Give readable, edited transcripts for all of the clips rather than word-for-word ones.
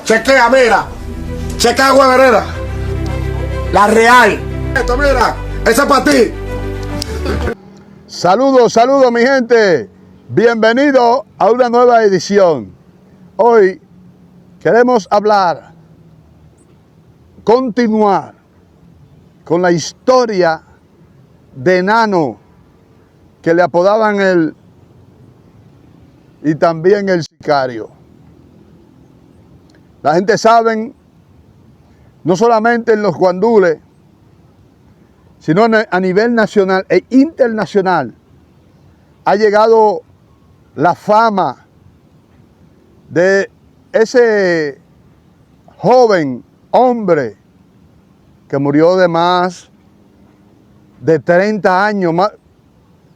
Chequea, mira. Chequea, hueverera. La real. Esto, mira. Esa es para ti. Saludos, saludos mi gente. Bienvenido a una nueva edición. Hoy queremos continuar con la historia de Nano, que le apodaban y también el sicario. La gente sabe, no solamente en los guandules, sino a nivel nacional e internacional, ha llegado la fama de ese joven hombre que murió de más de 30 años.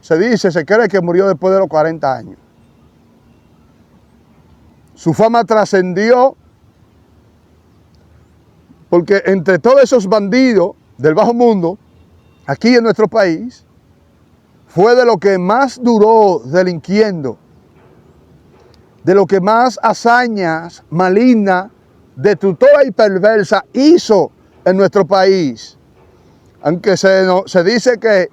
Se cree que murió después de los 40 años. Su fama trascendió porque entre todos esos bandidos del bajo mundo, aquí en nuestro país, fue de lo que más duró delinquiendo, de lo que más hazañas malignas, destructora y perversa hizo en nuestro país. Aunque se dice que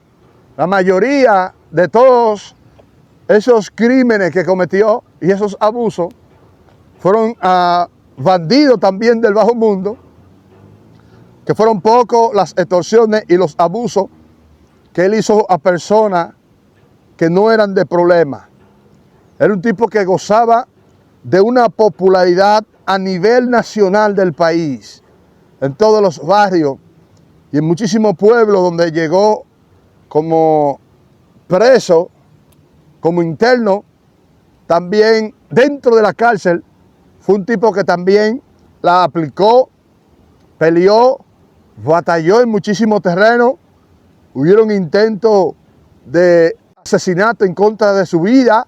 la mayoría de todos esos crímenes que cometió y esos abusos fueron a bandidos también del bajo mundo, que fueron pocos las extorsiones y los abusos que él hizo a personas que no eran de problema. Era un tipo que gozaba de una popularidad a nivel nacional del país, en todos los barrios y en muchísimos pueblos donde llegó como preso, como interno, también dentro de la cárcel. Fue un tipo que también la aplicó, peleó, batalló en muchísimos terrenos. Hubieron intentos de asesinato en contra de su vida,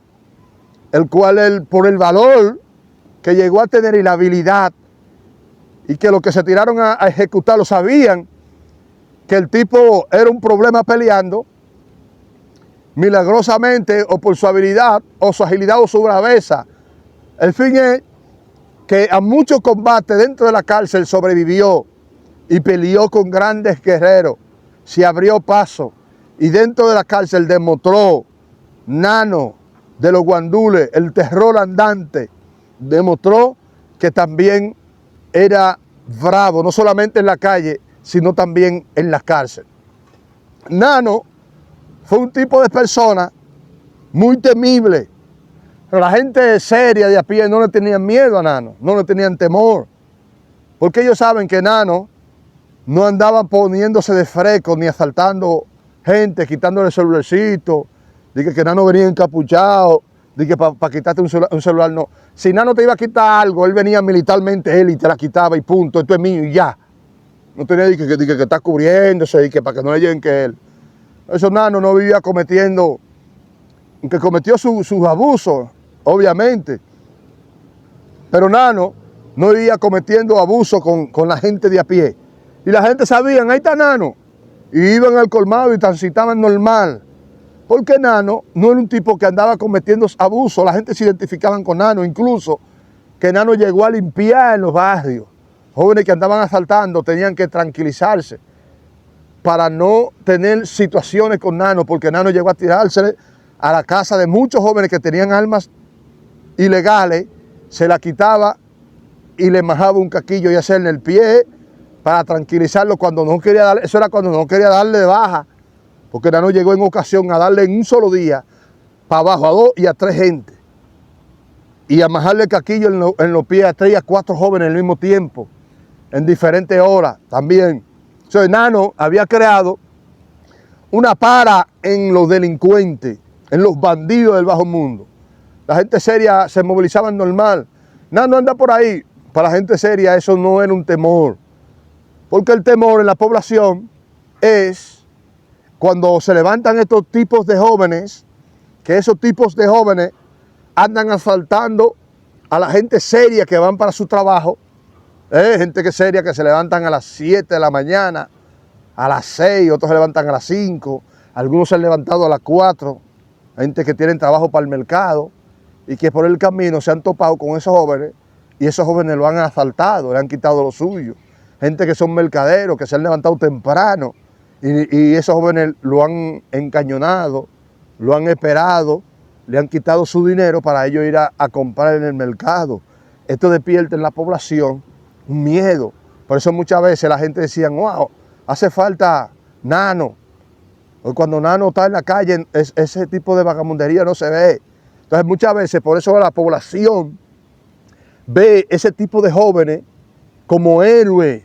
el cual él, por el valor que llegó a tener y la habilidad, y que los que se tiraron a ejecutarlo sabían que el tipo era un problema peleando, milagrosamente, o por su habilidad, o su agilidad, o su braveza. El fin es que a muchos combates dentro de la cárcel sobrevivió y peleó con grandes guerreros, se abrió paso y dentro de la cárcel demostró Nano de los guandules, el terror andante, demostró que también era bravo, no solamente en la calle, sino también en la cárcel. Nano fue un tipo de persona muy temible. Pero la gente seria de a pie no le tenían miedo a Nano, no le tenían temor. Porque ellos saben que Nano no andaba poniéndose de fresco ni asaltando gente, quitándole el celularcito, de que Nano venía encapuchado, de que para quitarte un celular no. Si Nano te iba a quitar algo, él venía militarmente él y te la quitaba y punto, esto es mío y ya. No tenía que está cubriéndose y que para que no le lleguen que él. Eso Nano no vivía cometiendo, que cometió sus abusos, obviamente. Pero Nano no vivía cometiendo abusos con la gente de a pie. Y la gente sabían, ahí está Nano. Y iban al colmado y transitaban normal. Porque Nano no era un tipo que andaba cometiendo abusos. La gente se identificaba con Nano. Incluso que Nano llegó a limpiar en los barrios. Jóvenes que andaban asaltando tenían que tranquilizarse para no tener situaciones con Nano, porque Nano llegó a tirarse a la casa de muchos jóvenes que tenían armas ilegales, se la quitaba y le majaba un caquillo y hacerle el pie para tranquilizarlo cuando no quería darle, eso era cuando no quería darle de baja, porque Nano llegó en ocasión a darle en un solo día para abajo a 2 y a 3 gente y a majarle el caquillo en los pies a 3 y a 4 jóvenes al mismo tiempo, en diferentes horas también. Entonces Nano había creado una para en los delincuentes, en los bandidos del bajo mundo. La gente seria se movilizaba normal. Nano anda por ahí. Para la gente seria eso no era un temor. Porque el temor en la población es cuando se levantan estos tipos de jóvenes, que esos tipos de jóvenes andan asaltando a la gente seria que van para su trabajo. Gente que seria que se levantan a las 7 de la mañana, a las 6, otros se levantan a las 5, algunos se han levantado a las 4, gente que tienen trabajo para el mercado y que por el camino se han topado con esos jóvenes y esos jóvenes lo han asaltado, le han quitado lo suyo. Gente que son mercaderos, que se han levantado temprano y esos jóvenes lo han encañonado, lo han esperado, le han quitado su dinero para ellos ir a comprar en el mercado. Esto despierta en la población un miedo. Por eso muchas veces la gente decía, wow, hace falta Nano. O cuando Nano está en la calle, ese tipo de vagabundería no se ve. Entonces muchas veces, por eso la población ve ese tipo de jóvenes como héroes.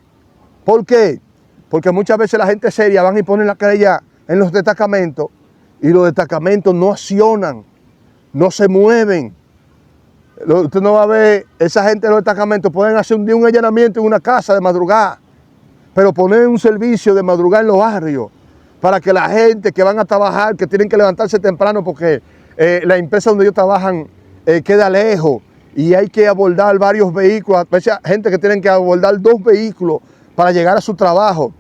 ¿Por qué? Porque muchas veces la gente seria van y ponen la querella en los destacamentos y los destacamentos no accionan, no se mueven. Usted no va a ver, esa gente de los destacamentos pueden hacer un día un allanamiento en una casa de madrugada, pero poner un servicio de madrugada en los barrios para que la gente que van a trabajar, que tienen que levantarse temprano porque la empresa donde ellos trabajan queda lejos y hay que abordar varios vehículos, a veces gente que tienen que abordar 2 vehículos para llegar a su trabajo.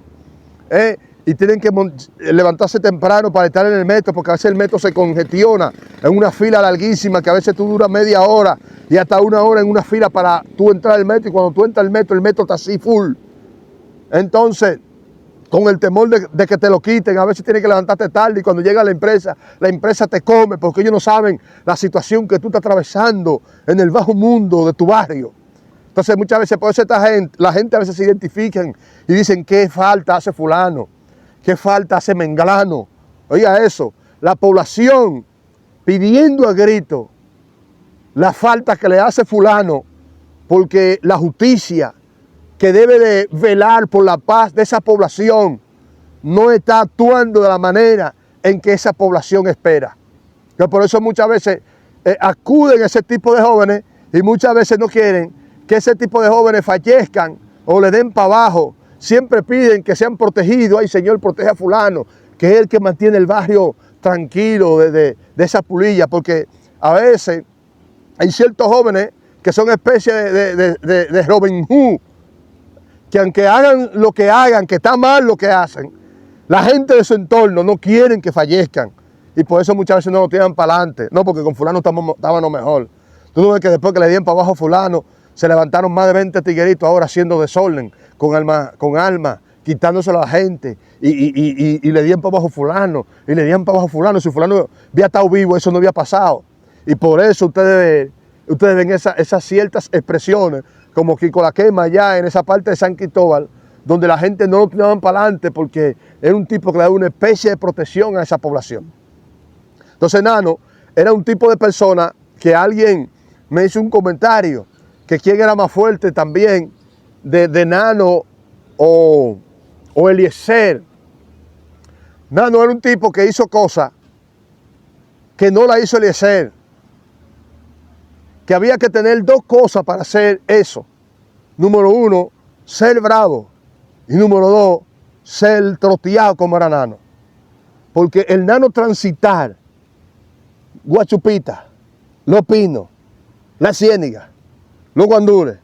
Y tienen que levantarse temprano para estar en el metro, porque a veces el metro se congestiona en una fila larguísima, que a veces tú duras media hora y hasta 1 hora en una fila para tú entrar al metro, y cuando tú entras al metro, el metro está así full. Entonces, con el temor de que te lo quiten, a veces tienes que levantarte tarde y cuando llega la empresa te come, porque ellos no saben la situación que tú estás atravesando en el bajo mundo de tu barrio. Entonces muchas veces por eso la gente a veces se identifican y dicen, ¿qué falta hace fulano? ¿Qué falta hace menglano? Oiga eso, la población pidiendo a grito la falta que le hace fulano, porque la justicia que debe de velar por la paz de esa población no está actuando de la manera en que esa población espera. Que por eso muchas veces acuden a ese tipo de jóvenes y muchas veces no quieren que ese tipo de jóvenes fallezcan o le den para abajo. Siempre piden que sean protegidos. Ay, Señor, protege a fulano, que es el que mantiene el barrio tranquilo de esa pulilla, porque a veces hay ciertos jóvenes que son especies de Robin Hood, que aunque hagan lo que hagan, que está mal lo que hacen, la gente de su entorno no quieren que fallezcan. Y por eso muchas veces no lo tiran para adelante. No, porque con fulano estábamos mejor. Tú no ves que después que le dieron para abajo a fulano, se levantaron más de 20 tigueritos ahora haciendo desorden, con armas, quitándoselo a la gente. Y le dieron para abajo a fulano, y le dieron para abajo a fulano. Si fulano había estado vivo, eso no había pasado. Y por eso ustedes ven esas ciertas expresiones, como Kiko la Quema allá en esa parte de San Cristóbal, donde la gente no lo tiraban para adelante porque era un tipo que le daba una especie de protección a esa población. Entonces Nano era un tipo de persona que alguien me hizo un comentario, que quién era más fuerte también de Nano o Eliezer. Nano era un tipo que hizo cosas que no la hizo Eliezer. Que había que tener 2 cosas para hacer eso. Número 1, ser bravo. Y número 2, ser troteado como era Nano. Porque el Nano transitar Guachupita, Los Pinos, La Ciénaga, Los Guandules,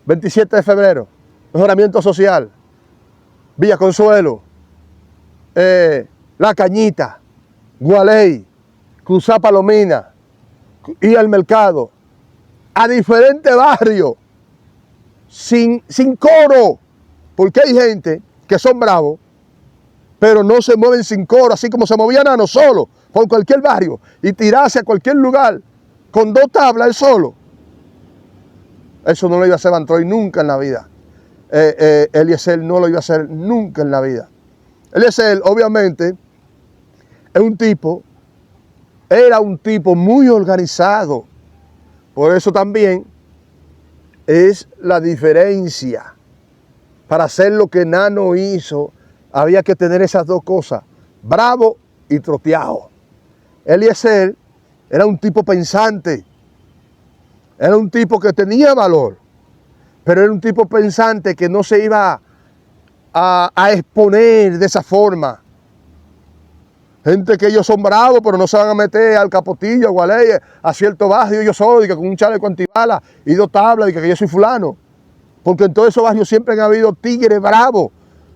27 de febrero, Mejoramiento Social, Villa Consuelo, La Cañita, Gualey, cruzar Palomina, ir al mercado, a diferentes barrios, sin coro, porque hay gente que son bravos, pero no se mueven sin coro, así como se movía Nano solo, por cualquier barrio, y tirarse a cualquier lugar, con 2 tablas él solo. Eso no lo iba a hacer Van Troy nunca en la vida. Eliezer no lo iba a hacer nunca en la vida. Eliezer, obviamente, era un tipo muy organizado. Por eso también es la diferencia. Para hacer lo que Nano hizo, había que tener esas 2 cosas, bravo y troteado. Eliezer era un tipo pensante, era un tipo que tenía valor, pero era un tipo pensante que no se iba a exponer de esa forma. Gente que ellos son bravos, pero no se van a meter al Capotillo, a Gualey, a cierto barrio, yo soy, que con un chaleco antibalas y 2 tablas, y que yo soy fulano. Porque en todos esos barrios siempre han habido tigres bravos,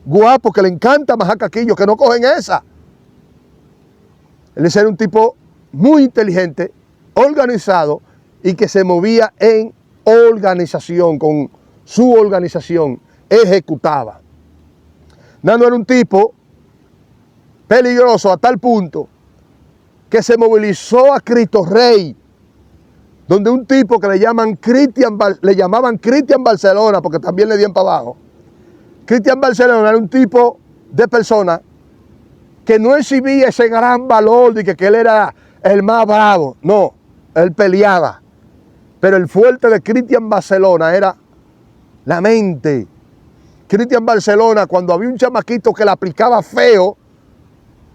guapos, que le encanta majar caquillos, que no cogen esa. Él era un tipo muy inteligente, organizado y que se movía en organización, con su organización, ejecutaba. Nano era un tipo peligroso a tal punto que se movilizó a Cristo Rey, donde un tipo que le llamaban Cristian Barcelona, porque también le dieron para abajo. Cristian Barcelona era un tipo de persona que no exhibía ese gran valor de que él era el más bravo. No, él peleaba. Pero el fuerte de Cristian Barcelona era la mente. Cristian Barcelona, cuando había un chamaquito que le aplicaba feo,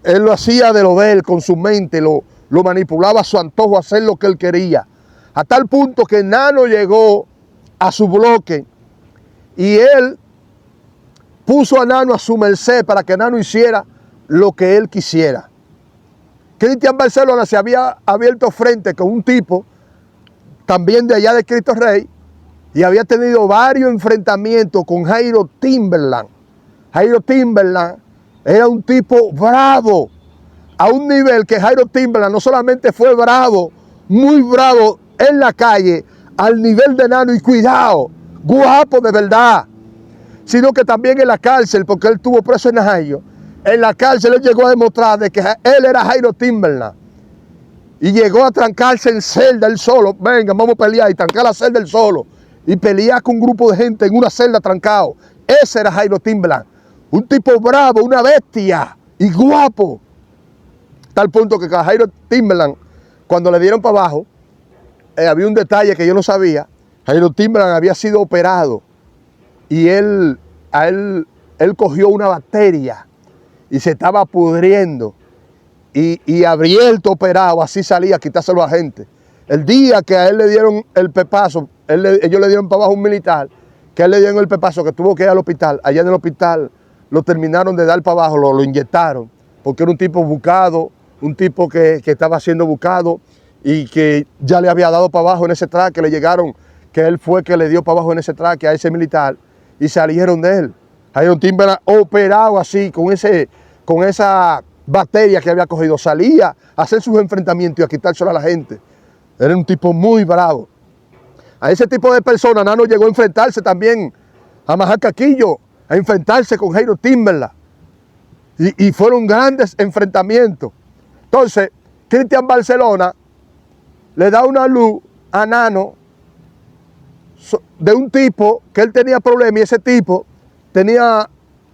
él lo hacía de lo de él con su mente, lo manipulaba a su antojo a hacer lo que él quería. A tal punto que Nano llegó a su bloque y él puso a Nano a su merced para que Nano hiciera lo que él quisiera. Cristian Barcelona se había abierto frente con un tipo también de allá de Cristo Rey y había tenido varios enfrentamientos con Jairo Timberland. Jairo Timberland era un tipo bravo, a un nivel que Jairo Timberland no solamente fue bravo, muy bravo en la calle, al nivel de Nano, y cuidado, guapo de verdad, sino que también en la cárcel, porque él estuvo preso en Ohio. En la cárcel él llegó a demostrar de que él era Jairo Timberland y llegó a trancarse en celda él solo. Venga, vamos a pelear, y trancar la celda él solo y pelear con un grupo de gente en una celda trancado. Ese era Jairo Timberland, un tipo bravo, una bestia y guapo. Tal punto que a Jairo Timberland, cuando le dieron para abajo, había un detalle que yo no sabía. Jairo Timberland había sido operado y él cogió una bacteria y se estaba pudriendo y abierto, operado, así salía a quitárselo a la gente. El día que a él le dieron el pepazo, ellos le dieron para abajo un militar, que a él le dieron el pepazo, que tuvo que ir al hospital. Allá en el hospital lo terminaron de dar para abajo, lo inyectaron, porque era un tipo buscado, un tipo que estaba siendo buscado y que ya le había dado para abajo en ese traque, le llegaron, que él fue que le dio para abajo en ese traque a ese militar y salieron de él. Jairo Timberland operado así, con esa bacteria que había cogido, salía a hacer sus enfrentamientos y a quitárselo a la gente. Era un tipo muy bravo. A ese tipo de personas Nano llegó a enfrentarse también a Majacaquillo, a enfrentarse con Jairo Timberland. Y fueron grandes enfrentamientos. Entonces, Cristian Barcelona le da una luz a Nano de un tipo que él tenía problemas, y ese tipo tenía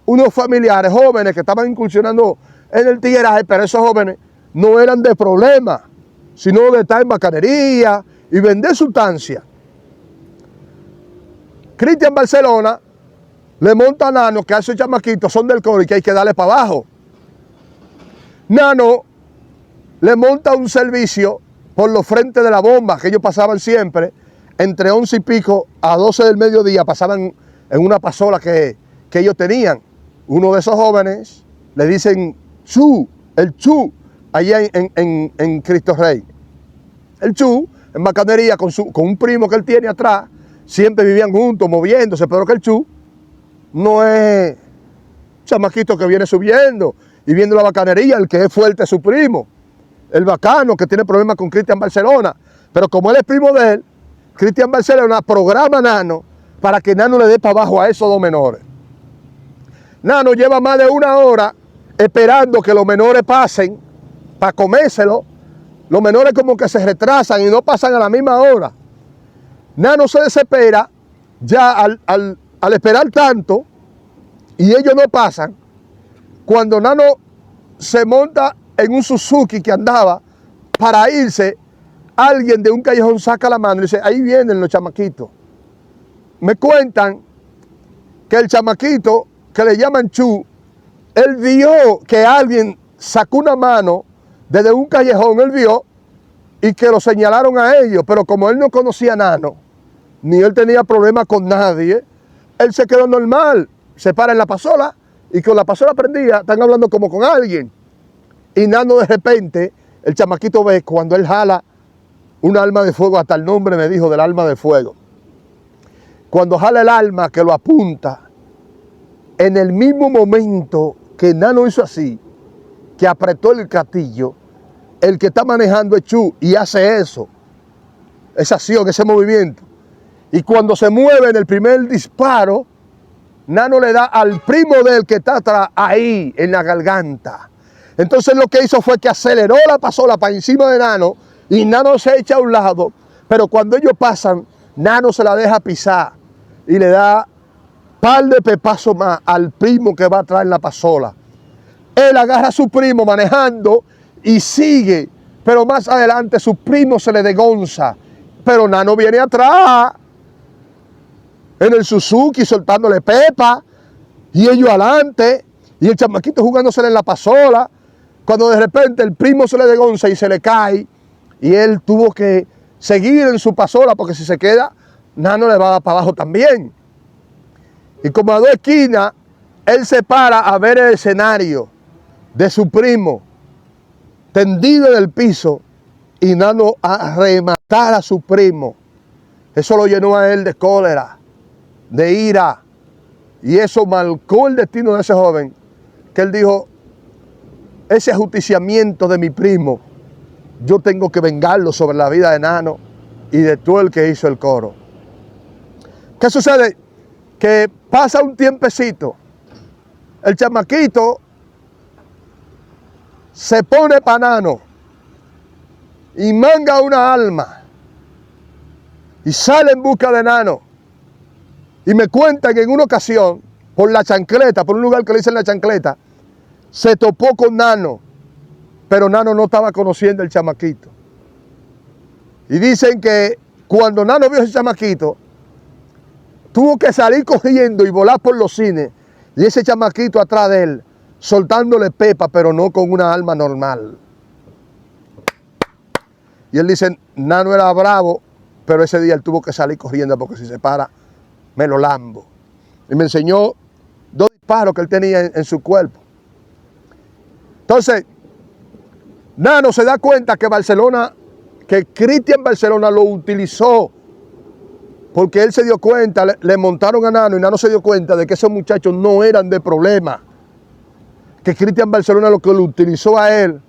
unos familiares jóvenes que estaban incursionando en el tigueraje, pero esos jóvenes no eran de problemas, sino de estar en bacanería y vender sustancias. Cristian Barcelona le monta a Nano que a esos chamaquitos son del coro y que hay que darle para abajo. Nano le monta un servicio por los frentes de la bomba que ellos pasaban siempre, entre 11 y pico a 12 del mediodía, pasaban en una pasola que ellos tenían. Uno de esos jóvenes le dicen Chu, el Chu, allá en Cristo Rey. El Chu, en bacanería, con un primo que él tiene atrás, siempre vivían juntos, moviéndose, pero que el Chu no es chamaquito que viene subiendo y viendo la bacanería. El que es fuerte es su primo, el bacano que tiene problemas con Cristian Barcelona. Pero como él es primo de él, Cristian Barcelona programa a Nano para que Nano le dé para abajo a esos dos menores. Nano lleva más de una hora esperando que los menores pasen para comérselo. Los menores como que se retrasan y no pasan a la misma hora. Nano se desespera ya al esperar tanto y ellos no pasan. Cuando Nano se monta en un Suzuki que andaba para irse, alguien de un callejón saca la mano y dice, ahí vienen los chamaquitos. Me cuentan que el chamaquito que le llaman Chu, él vio que alguien sacó una mano desde un callejón, él vio y que lo señalaron a ellos, pero como él no conocía a Nano, ni él tenía problemas con nadie, él se quedó normal, se para en la pasola y con la pasola prendida están hablando como con alguien. Y Nano de repente, el chamaquito ve cuando él jala un arma de fuego, hasta el nombre me dijo del arma de fuego. Cuando jala el arma que lo apunta, en el mismo momento que Nano hizo así, que apretó el gatillo, el que está manejando es Chu y hace eso, esa acción, ese movimiento. Y cuando se mueve en el primer disparo, Nano le da al primo de él que está atrás, ahí, en la garganta. Entonces lo que hizo fue que aceleró la pasola para encima de Nano y Nano se echa a un lado. Pero cuando ellos pasan, Nano se la deja pisar y le da par de pepazos más al primo que va atrás en la pasola. Él agarra a su primo manejando y sigue, pero más adelante su primo se le degonza. Pero Nano viene atrás en el Suzuki soltándole pepa y ellos adelante y el chamaquito jugándosele en la pasola, cuando de repente el primo se le degonza y se le cae y él tuvo que seguir en su pasola porque si se queda, Nano le va a dar para abajo también. Y como a 2 esquinas, él se para a ver el escenario de su primo tendido en el piso y Nano a rematar a su primo. Eso lo llenó a él de cólera, de ira, y eso marcó el destino de ese joven, que él dijo, ese ajusticiamiento de mi primo, yo tengo que vengarlo sobre la vida de Nano y de todo el que hizo el coro. ¿Qué sucede? Que pasa un tiempecito, el chamaquito se pone para Nano y manga una alma y sale en busca de Nano. Y me cuentan que en una ocasión, por la chancleta, por un lugar que le dicen la chancleta, se topó con Nano, pero Nano no estaba conociendo el chamaquito. Y dicen que cuando Nano vio ese chamaquito, tuvo que salir corriendo y volar por los cines, y ese chamaquito atrás de él, soltándole pepa, pero no con una alma normal. Y él dice, Nano era bravo, pero ese día él tuvo que salir corriendo porque si se para, me lo lambo. Y me enseñó 2 disparos que él tenía en su cuerpo. Entonces, Nano se da cuenta que Cristian Barcelona lo utilizó porque él se dio cuenta, le montaron a Nano y Nano se dio cuenta de que esos muchachos no eran de problema. Que Cristian Barcelona lo que lo utilizó a él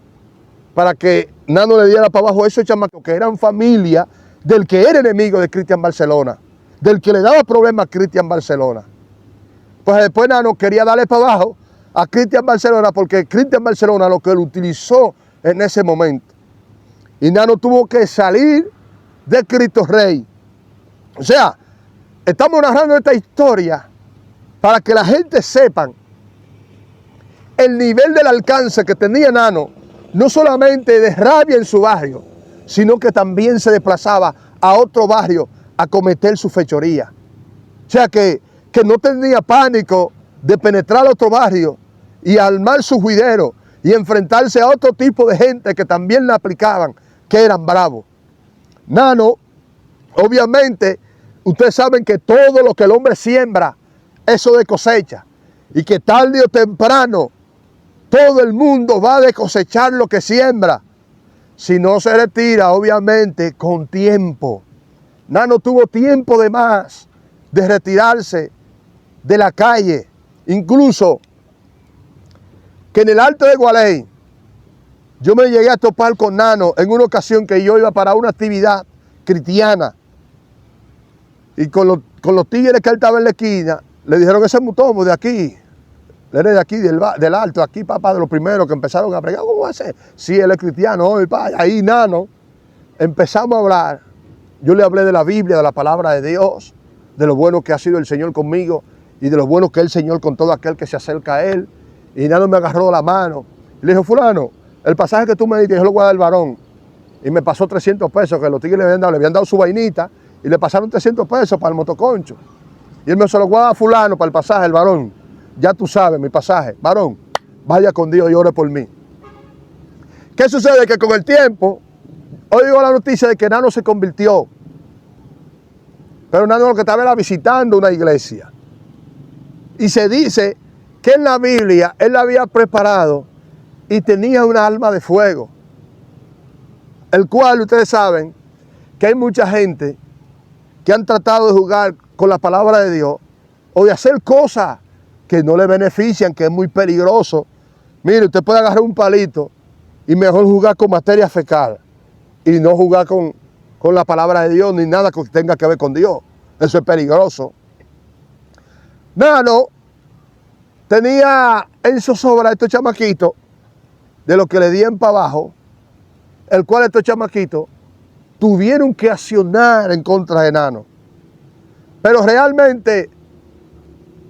para que Nano le diera para abajo a esos chamacos que eran familia del que era enemigo de Cristian Barcelona, del que le daba problemas a Cristian Barcelona. Pues después Nano quería darle para abajo a Cristian Barcelona porque Cristian Barcelona lo que lo utilizó en ese momento. Y Nano tuvo que salir de Cristo Rey. O sea, estamos narrando esta historia para que la gente sepan el nivel del alcance que tenía Nano, no solamente de rabia en su barrio, sino que también se desplazaba a otro barrio a cometer su fechoría. O sea que no tenía pánico de penetrar a otro barrio y armar su juidero y enfrentarse a otro tipo de gente que también le aplicaban, que eran bravos. Nano, obviamente, ustedes saben que todo lo que el hombre siembra, eso de cosecha. Y que tarde o temprano, todo el mundo va a cosechar lo que siembra. Si no se retira, obviamente, con tiempo. Nano tuvo tiempo de más de retirarse de la calle. Incluso que en el Alto de Gualey, yo me llegué a topar con Nano en una ocasión que yo iba para una actividad cristiana. Y con los tigres que él estaba en la esquina, le dijeron, ese mutomo de aquí, él es de aquí, del Alto, aquí papá de los primeros que empezaron a pregar, ¿cómo va a ser? Sí, él es cristiano, hoy, ahí Nano, empezamos a hablar. Yo le hablé de la Biblia, de la palabra de Dios, de lo bueno que ha sido el Señor conmigo y de lo bueno que es el Señor con todo aquel que se acerca a Él. Y Nano me agarró la mano y le dijo, fulano, el pasaje que tú me diste, yo lo voy a dar al varón. Y me pasó 300 pesos, que los tigres le habían dado su vainita y le pasaron 300 pesos para el motoconcho. Y él me se lo voy a dar a fulano para el pasaje, el varón. Ya tú sabes mi pasaje. Varón, vaya con Dios y ore por mí. ¿Qué sucede? Que con el tiempo, oigo la noticia de que Nano se convirtió. Pero Nano lo que estaba era visitando una iglesia. Y se dice que en la Biblia él la había preparado y tenía una alma de fuego. El cual ustedes saben que hay mucha gente que han tratado de jugar con la palabra de Dios o de hacer cosas que no le benefician, que es muy peligroso. Mire, usted puede agarrar un palito y mejor jugar con materia fecal y no jugar con la palabra de Dios ni nada que tenga que ver con Dios. Eso es peligroso. Nano tenía en zozobra a estos chamaquitos de lo que le dieron para abajo, el cual estos chamaquitos tuvieron que accionar en contra de Nano. Pero realmente,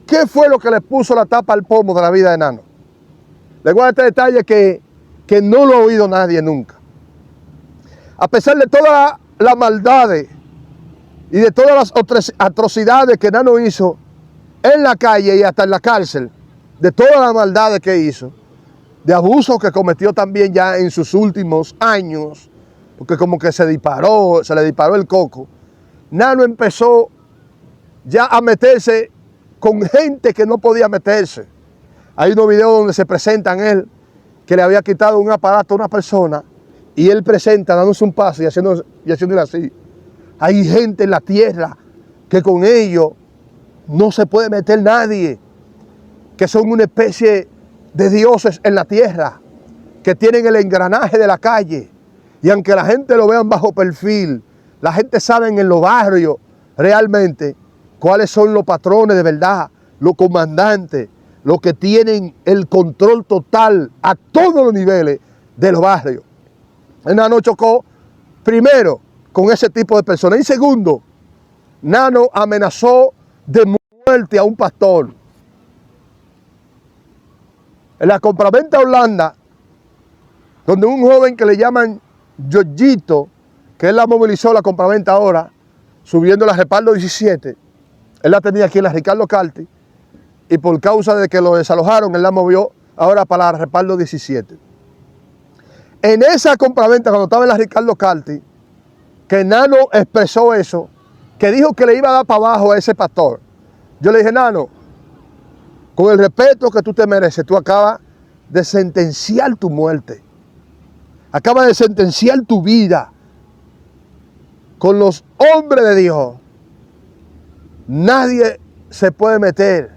¿qué fue lo que le puso la tapa al pomo de la vida de Nano? Les voy a dar este detalle que no lo ha oído nadie nunca. A pesar de todas las maldades y de todas las atrocidades que Nano hizo en la calle y hasta en la cárcel, de todas las maldades que hizo, de abusos que cometió también ya en sus últimos años, porque como que se le disparó el coco, Nano empezó ya a meterse con gente que no podía meterse. Hay unos videos donde se presentan él, que le había quitado un aparato a una persona, y él presenta dándose un paso y haciéndole así. Hay gente en la tierra que con ellos no se puede meter nadie, que son una especie de dioses en la tierra, que tienen el engranaje de la calle, y aunque la gente lo vean bajo perfil, la gente sabe en los barrios realmente cuáles son los patrones de verdad, los comandantes, los que tienen el control total a todos los niveles de los barrios. Nano chocó primero con ese tipo de personas, y segundo, Nano amenazó de muerte a un pastor. En la compraventa Holanda, donde un joven que le llaman Yoyito, que él la movilizó la compraventa ahora, subiendo la Respaldo 17, él la tenía aquí en la Ricardo Carti, y por causa de que lo desalojaron, él la movió ahora para la Respaldo 17. En esa compraventa, cuando estaba en la Ricardo Carti, que Nano expresó eso, que dijo que le iba a dar para abajo a ese pastor. Yo le dije, Nano, con el respeto que tú te mereces, tú acabas de sentenciar tu muerte. Acabas de sentenciar tu vida. Con los hombres de Dios, nadie se puede meter.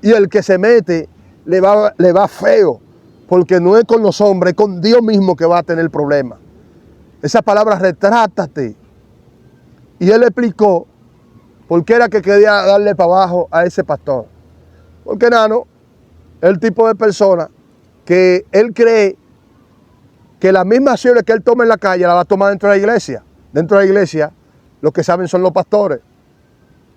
Y el que se mete, le va feo. Porque no es con los hombres, es con Dios mismo que va a tener problemas. Esa palabra, retrátate. Y él explicó por qué era que quería darle para abajo a ese pastor. Porque Nano es el tipo de persona que él cree que las mismas acciones que él toma en la calle la va a tomar dentro de la iglesia. Dentro de la iglesia, los que saben son los pastores.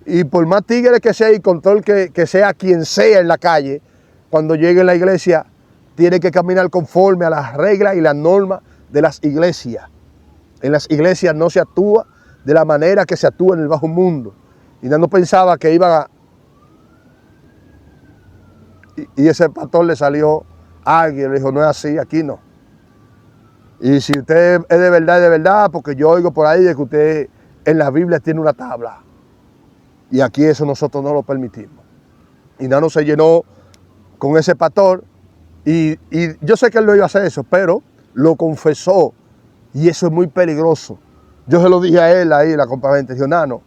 Y por más tigre que sea y control que sea quien sea en la calle, cuando llegue a la iglesia, tiene que caminar conforme a las reglas y las normas de las iglesias. En las iglesias no se actúa de la manera que se actúa en el bajo mundo. Y Nano pensaba que iba a... Y ese pastor le salió a alguien, le dijo, no es así, aquí no. Y si usted es de verdad, porque yo oigo por ahí de que usted en la Biblia tiene una tabla. Y aquí eso nosotros no lo permitimos. Y Nano se llenó con ese pastor. Y yo sé que él no iba a hacer eso, pero lo confesó. Y eso es muy peligroso. Yo se lo dije a él ahí en la compraventa. Dijo, Nano,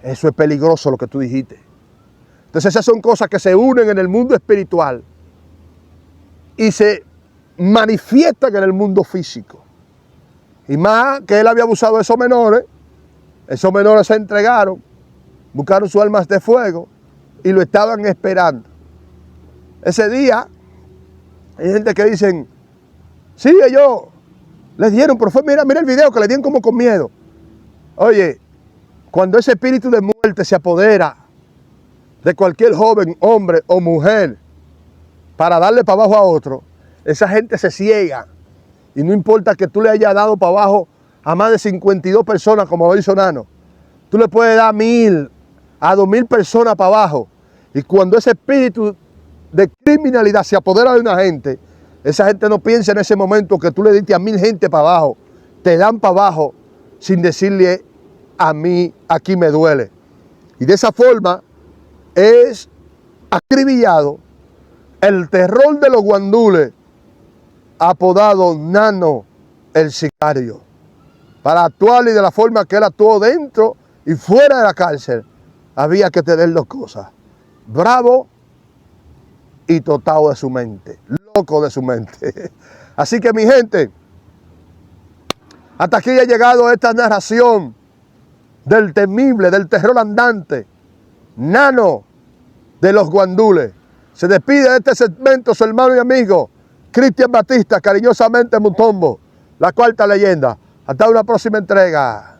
eso es peligroso lo que tú dijiste. Entonces esas son cosas que se unen en el mundo espiritual y se manifiestan en el mundo físico. Y más que él había abusado de esos menores se entregaron, buscaron sus armas de fuego y lo estaban esperando. Ese día hay gente que dicen, sí, ellos les dieron, pero fue, mira el video, que le dieron como con miedo. Oye, cuando ese espíritu de muerte se apodera de cualquier joven, hombre o mujer, para darle para abajo a otro, esa gente se ciega. Y no importa que tú le hayas dado para abajo a más de 52 personas, como lo hizo Nano. Tú le puedes dar 1000 a 2000 personas para abajo. Y cuando ese espíritu de criminalidad se apodera de una gente, esa gente no piensa en ese momento que tú le diste a 1000 gente para abajo. Te dan para abajo sin decirle, a mí aquí me duele. Y de esa forma es acribillado el terror de los guandules, apodado Nano el sicario. Para actuar y de la forma que él actuó dentro y fuera de la cárcel, había que tener dos cosas: bravo y totado de su mente, loco de su mente. Así que mi gente, hasta aquí ha llegado esta narración del temible, del terror andante, Nano de los guandules. Se despide de este segmento su hermano y amigo Cristian Batista, cariñosamente Mutombo, la cuarta leyenda. Hasta una próxima entrega.